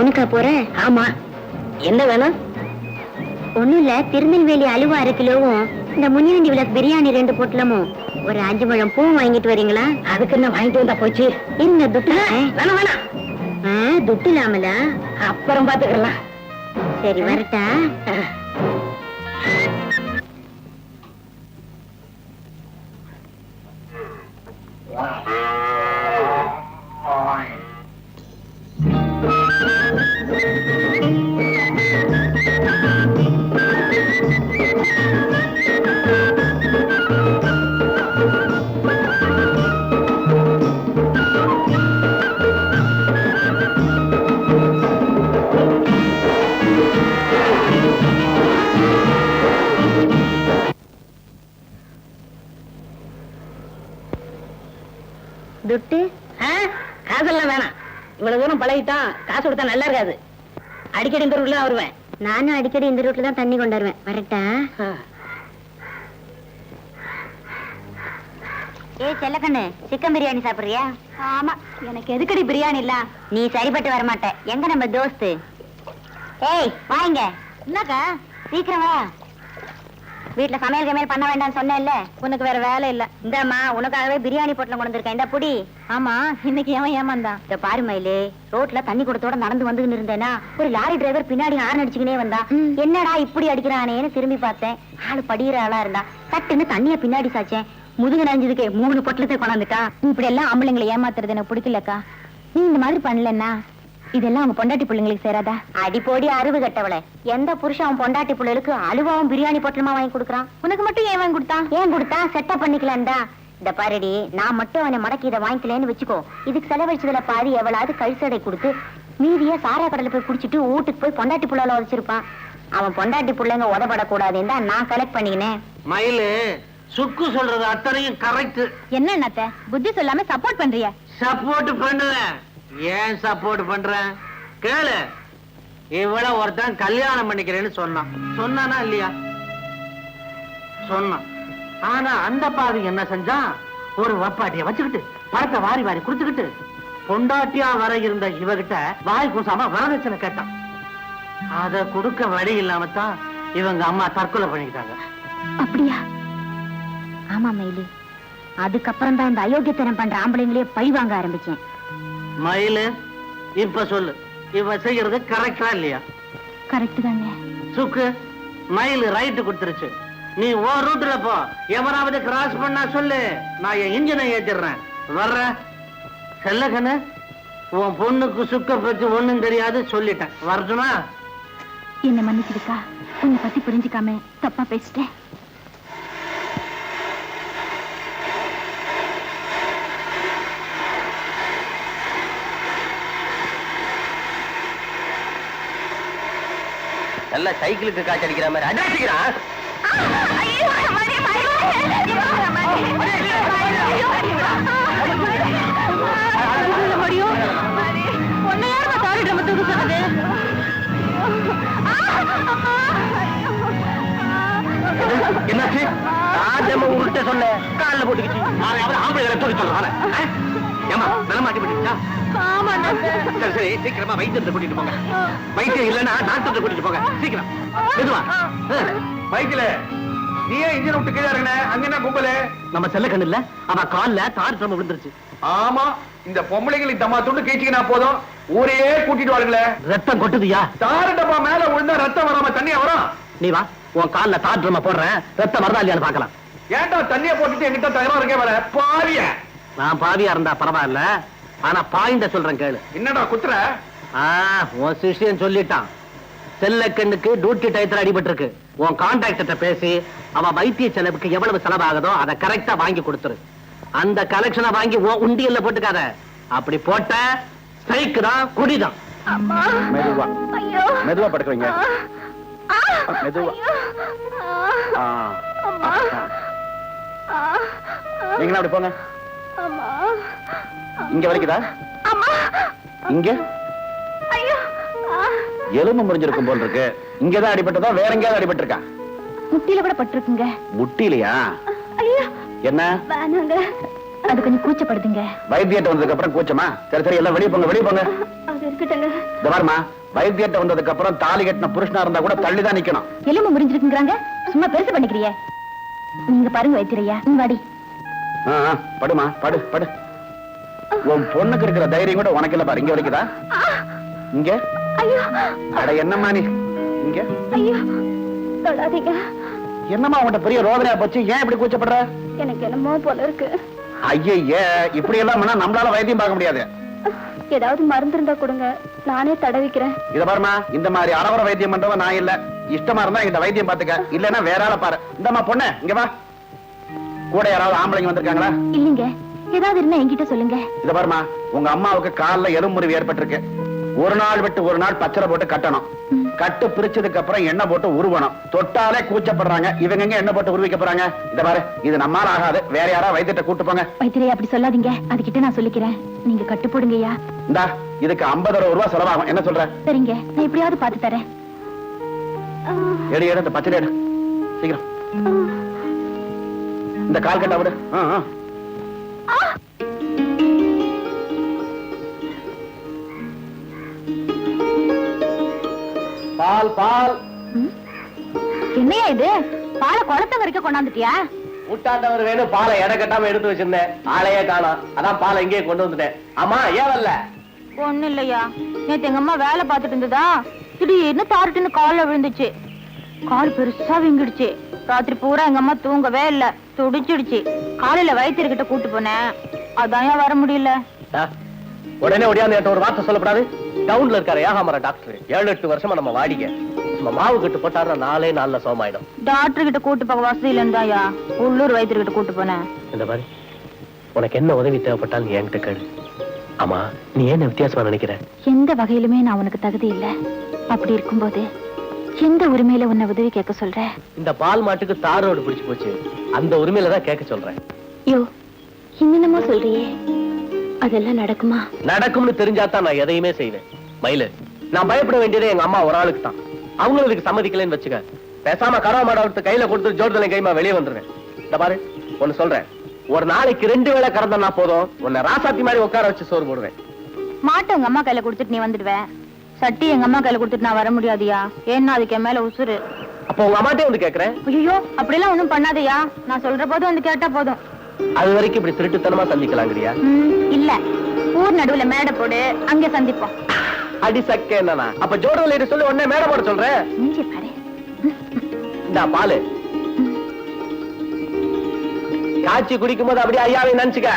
டவுனுக்கா போற? ஆமா, என்ன வேணும்? ஒண்ணும் இல்ல, திருநெல்வேலி அலுவா 1/2 கிலோவும் இந்த முனியாண்டி விளக்கு பிரியாணி 2 பொட்டலமும் ஒரு 5 முழம் பூ வாங்கிட்டு வரீங்களா? அதுக்கு என்ன வாங்கிட்டு வந்தா போச்சு. இருங்க, துட்டு வேணாம் வேணாம். துட்டு இல்லாமல அப்புறம் பாத்துக்கலாம். சரி, வரட்டா? துட்டு காசெல்லாம் வேணாம். இவ்வளவு தூரம் பழகிட்டான், காசு கொடுத்தா நல்லா இருக்காது. அடிக்கடி இந்த ரூட்ல தான் வருவேன். நானும் அடிக்கடி இந்த ரூட்ல தான் தண்ணி கொண்டு வருவேன். வரட்டா? செல்லக்கண்ணு, சிக்கன் பிரியாணி சாப்பிடுறியா? ஆமா, எனக்கு எதுக்கடி பிரியாணி இல்ல? நீ சரிப்பட்டு வரமாட்ட. எங்க நம்ம தோஸ்து? ஏய் வாங்க. என்னக்கா? சீக்கிரம் வா. வீட்டுல சமையல் கமையல் பண்ண வேண்டாம்னு சொன்னேன்ல. உனக்கு வேற வேலை இல்ல. இந்தாமா, உனக்காகவே பிரியாணி பொட்டலம் கொண்டு வந்திருக்கேன். இந்த புடி. ஆமா, இன்னைக்கு ஏன் ஏமாந்தான்? இந்த பாரு மயிலு, ரோட்ல தண்ணி குடத்தோட நடந்து வந்துன்னு இருந்தேனா, ஒரு லாரி டிரைவர் பின்னாடி ஹார்ன் அடிச்சுக்கினே வந்தா. என்னடா இப்படி அடிக்கிறானேன்னு திரும்பி பார்த்தேன். ஆளு படிக்கிற ஆளா இருந்தா. சட்டுன்னு தண்ணிய பின்னாடி சாச்சேன். முதுகு நனைஞ்சதுக்கு 3 பொட்டலத்தை கொண்டாந்துட்டா. இப்படி எல்லாம் ஆம்பளைங்களை ஏமாத்துறது எனக்கு பிடிக்கலக்கா. நீ இந்த மாதிரி பண்ணலன்னா இதெல்லாம் அவங்க பொண்டாட்டி பிள்ளைங்களுக்கு சேராதா? அடிப்போடி அறிவு கட்டவளை. எந்த புருஷன் அவன் பொண்டாட்டி பிள்ளைகளுக்கு அலுவாவும் பிரியாணி பொட்டலமா வாங்கி கொடுக்குறான்? உனக்கு மட்டும் ஏன் வாங்கி கொடுத்தான்? ஏன் கொடுத்தா? செட்டப் பண்ணிக்கலான்டா. இந்த பாருடி, நான் மட்டும் அவனை மடக்கி இதை வாங்கிக்கலன்னு வச்சுக்கோ. இதுக்கு செலவழிச்சதுல பாதி எவ்வளவு கழிச்சடை கொடுத்து மீதிய சாரா கடல போய் குடிச்சிட்டு வீட்டுக்கு போய் பொண்டாட்டி புள்ளால வச்சிருப்பான். அவன் பொண்டாட்டி பிள்ளைங்க உதப்படக்கூடாதுன்னு தான் நான் கலெக்ட் பண்ணிக்கினேன். மயிலு, சுக்கு சொல்றது அத்தனையும் கரெக்ட். என்ன அண்ணாத்த புத்தி சொல்லாம சப்போர்ட் பண்றிய? சப்போர்ட் பண்ணல. ஏன் சப்போர்ட் பண்றேன் கேளு. இவ்வளவு ஒருத்தன் கல்யாணம் பண்ணிக்கிறேன்னு சொன்னான். சொன்னானா இல்லையா? சொன்னான். ஆனா அந்த பாவி என்ன செஞ்சான்? ஒரு வப்பாட்டிய வச்சுக்கிட்டு பணத்தை வாரி வாரி குடுத்துக்கிட்டு பொண்டாட்டியா வர இருந்த இவகிட்ட வாய் கூசாம வரதட்சணை கேட்டான். அத கொடுக்க வழி இல்லாமத்தான் இவங்க அம்மா தற்கொலை பண்ணிக்கிட்டாங்க. அப்படியா? ஆமா மயிலு, அதுக்கப்புறம் தான் இந்த அயோக்கியத்தனம் பண்ற ஆம்பளைங்களே பழி வாங்க ஆரம்பிச்சேன். மயிலு, இப்ப சொல்லு, இவ செய்யறது கரெக்டா இல்லையா? கரெக்ட் தாங்க. சுக்கு, மயிலு ரைட்டு கொடுத்துருச்சு. நீ ஓ ரூட்ல போ. எவனாவது கிராஸ் பண்ணா சொல்லு, நான் என் இன்ஜினை ஏத்திடுறேன். வர்ற செல்லக்கண்ணு, உன் பொண்ணுக்கு சுக்க பத்தி ஒண்ணும் தெரியாது சொல்லிட்டேன். வரட்டுமா? என்ன மன்னிச்சிருக்கா, உன்னை பத்தி புரிஞ்சுக்காம தப்பா பேசிட்டேன். நல்ல சைக்கிளுக்கு காய்ச்சி அடிக்கிற மாதிரி அடிக்கிறான். என்னாச்சு? உங்கள்கிட்ட சொன்ன காலில் போட்டுக்கிச்சு. ஆம்பளை தூக்கி சொல்றான். ஏமா நலமாட்டி போட்டுச்சா? சரி சரி, சீக்கிரமா வைத்தியத்தை கூட்டிட்டு போங்க. வைத்தியம் இல்லைன்னா டாக்டர் கூட்டிட்டு போங்க. சீக்கிரம் மெதுவா. பைக்கில நீ ஏன் இன்ஜின் விட்டு கீழே இறங்கின? அங்க என்ன கும்பல? நம்ம செல்லக்கண்ணு இல்ல, அவ கால்ல தார் ட்ரம் விழுந்துருச்சு. ஆமா, இந்த பொம்பளைங்களுக்கு தம்மா துண்டு கீச்சிக்கினா போதும், ஊரையே கூட்டிட்டு வாருங்களே. ரத்தம் கொட்டுதியா? தாரு டப்பா மேல விழுந்தா ரத்தம் வராம தண்ணியா வரும். நீ வா, உன் கால்ல தார் ட்ரம் போடுறேன், ரத்தம் வரதா இல்லையான்னு பாக்கலாம். ஏன்டா தண்ணிய போட்டுட்டு என்கிட்ட தகவல் இருக்கே வர பாவிய? நான் பாவியா இருந்தா பரவாயில்ல, ஆனா பாயிண்ட சொல்றேன் கேளு. என்னடா குத்துற? உன் சிஷ்யன் சொல்லிட்டான், செல்லக்கண்ணுக்கு டியூட்டி டயத்துல அடிபட்டு இருக்கு. உன் கான்ட்ராக்டர்ட்ட பேசி அவன் வைத்திய செலவுக்கு எவ்வளவு செலவாகுதோ அதை கரெக்டா வாங்கி கொடுத்துரு. அந்த கலெக்ஷனை வாங்கி உண்டியல்ல போட்டுக்காத. அப்படி போட்ட ஸ்ட்ரைக் தான், குடிதான். மெதுவா மெதுவா படுக்குவீங்க. மெதுவா. நீங்க அப்படி போங்க. இங்க வலிக்குதா? இங்க எலும்பு முறிஞ்சிருக்கும் போல் இருக்கு. இங்கதான் அடிபட்டதா வேற எங்கேயாவது அடிபட்டு இருக்கா? முட்டியில கூட பட்டிருக்குங்க. முட்டிலையா? என்ன? அது கொஞ்சம் கூச்சப்படுதுங்க. வைத்தியத்தை வந்ததுக்கு அப்புறம் கூச்சமா? சரி சரி, எல்லாம் வெளியே போங்க, வெளியே போங்க. அது இருக்கட்டுங்க. இந்த பாருமா, வைத்தியத்தை வந்ததுக்கு அப்புறம் தாலி கட்டின புருஷனா இருந்தா கூட தள்ளிதான் நிக்கணும். எலும்பு முறிஞ்சிருக்குங்கிறாங்க, சும்மா பெருசு பண்ணிக்கிறியே. நீங்க பாருங்க வைத்தியரையா, வாடி. படுமா, படு படு. உன் பொண்ணுக்கு இருக்கிற தைரியம் கூட உனக்கு இல்ல பாரு. இங்க வரைக்குதா? இங்க? ஐயோ, அட என்னம்மா நீ இங்க? ஐயோ, தொடாதீங்க. என்னம்மா உன்கிட்ட பெரிய ரோதனையா போச்சு? ஏன் இப்படி கூச்சப்படுற? எனக்கு என்னமோ போல இருக்கு. ஐயே, இப்படி எல்லாம் பண்ணா நம்மளால வைத்தியம் பார்க்க முடியாது. ஏதாவது மருந்து இருந்தா கொடுங்க, நானே தடவிக்கிறேன். இத பாருமா, இந்த மாதிரி அறவர வைத்தியம் பண்றவன் நான் இல்ல. இஷ்டமா இருந்தா இந்த வைத்தியம் பாத்துக்க, இல்லன்னா வேற ஆளை பாரு. இந்தம்மா பொண்ணு இங்க வா. கூட யாராவது ஆம்பளைங்க வந்திருக்காங்களா? இல்லீங்க, ஏதாவது இருந்தா என்கிட்ட சொல்லுங்க. இத பாருமா, உங்க அம்மாவுக்கு கால்ல எலும்பு முறிவு ஏற்பட்டிருக்கு. ஒரு நாள் விட்டு ஒரு நாள் பச்சரை போட்டு கட்டணும். கட்டு பிரிச்சதுக்கு அப்புறம் எண்ணெய் போட்டு உருவணும். தொட்டாலே கூச்சப்படுறாங்க. இவங்க எங்க எண்ணெய் போட்டு உருவிக்க போறாங்க? இத பாரு, இது நம்மால ஆகாது. வேற யாரா வைத்தியத்தை கூட்டு போங்க. வைத்தியரே அப்படி சொல்லாதீங்க, அதுகிட்ட நான் சொல்லிக்கிறேன். நீங்க கட்டு போடுங்கய்யா. இந்தா, இதுக்கு 50 ரூபாய் செலவாகும். என்ன சொல்ற? சரிங்க, நான் எப்படியாவது பார்த்து தரேன். எடு எடு, இந்த பச்சை எடு சீக்கிரம். இந்த கால் கட்ட விடு. பால் பால். என்னையா இது, பாலை குளத்த வரைக்கும் கொண்டாந்துட்டியா? முட்டாண்டவர் வேணும். பாலை எடை கட்டாம எடுத்து வச்சிருந்தேன், ஆளையே காணோம். அதான் பாலை இங்கே கொண்டு வந்துட்டேன். ஆமா, ஏன் வரல? ஒண்ணு இல்லையா, நேத்து எங்க அம்மா வேலை பார்த்துட்டு இருந்ததா, திடீர்னு தாருட்டுன்னு கால்ல விழுந்துச்சு. கால் பெருசா வீங்கிடுச்சு. ராத்திரி பூரா எங்க அம்மா தூங்கவே இல்ல, துடிச்சிடுச்சு. காலையில வைத்தியர்கிட்ட கூட்டு போனேன், அதான் ஏன் வர முடியல. உடனே ஒடியாந்து ஒரு வார்த்தை சொல்லப்படாது. டவுன்ல இருக்காரு ஏகாமர டாக்டர். 7-8 வருஷமா நம்ம வாடிக்க. நம்ம மாவு கட்டு போட்டாரு, 4 நாள்ல சோமாயிடும். டாக்டர் கிட்ட கூட்டு போக வசதி இல்லைந்தாயா, உள்ளூர் வைத்தியர்கிட்ட கூட்டு போனேன். இந்த மாதிரி உனக்கு என்ன உதவி தேவைப்பட்டாலும் என்கிட்ட கேளு. ஆமா, நீ என்ன வித்தியாசமா நினைக்கிற? எந்த வகையிலுமே நான் உனக்கு தகுதி இல்ல. அப்படி இருக்கும்போது எந்த உரிமையில உன்னை உதவி கேட்க சொல்ற? இந்த பால் மாட்டுக்கு தார் ரோடு பிடிச்சு போச்சு, அந்த உரிமையில தான் கேட்க சொல்றேன். யோ, என்னென்னமோ சொல்றியே, அதெல்லாம் நடக்குமா? நடக்கும்னு தெரிஞ்சாதான் நான் எதையுமே செய்வேன். மயிலு, நான் பயப்பட வேண்டியதே எங்க அம்மா ஒரு ஆளுக்கு தான். அவங்களும் இதுக்கு சம்மதிக்கலன்னு வச்சுக்க, பேசாம கரவ மாட கையில கொடுத்து ஜோர்தலை கைமா வெளியே வந்துருவேன். இந்த பாரு, ஒன்னு சொல்றேன், ஒரு நாளைக்கு 2 வேளை கறந்தா போதும், உன்னை ராசாத்தி மாதிரி உட்கார வச்சு சோறு போடுவேன். மாட்டை உங்க அம்மா கையில கொடுத்துட்டு நீ வந்துடுவேன், சட்டி எங்க அம்மா கையில கொடுத்துட்டு நான் வர முடியாதியா, ஏன்னா அதுக்கு என் மேல உசுறு. அப்போ உங்க அம்மாட்டே வந்து கேக்குறேன். ஐயோ, அப்படிலாம் ஒண்ணும் பண்ணாதயா, நான் சொல்ற போது வந்து கேட்டா போதும். அது வரைக்கும் இப்படி திருட்டுத்தனமா சந்திக்கலாங்கிறியா? இல்ல, ஊர் நடுவுல மேடை போடு, அங்க சந்திப்போம். அடி சக்க என்னன்னா, அப்ப ஜோர்தலை சொல்லி உடனே மேடை போட சொல்றேன். மூஞ்சி பாரு. இந்த பாலு காய்ச்சி குடிக்கும் போது அப்படியே ஐயாவை நினைச்சுக்க.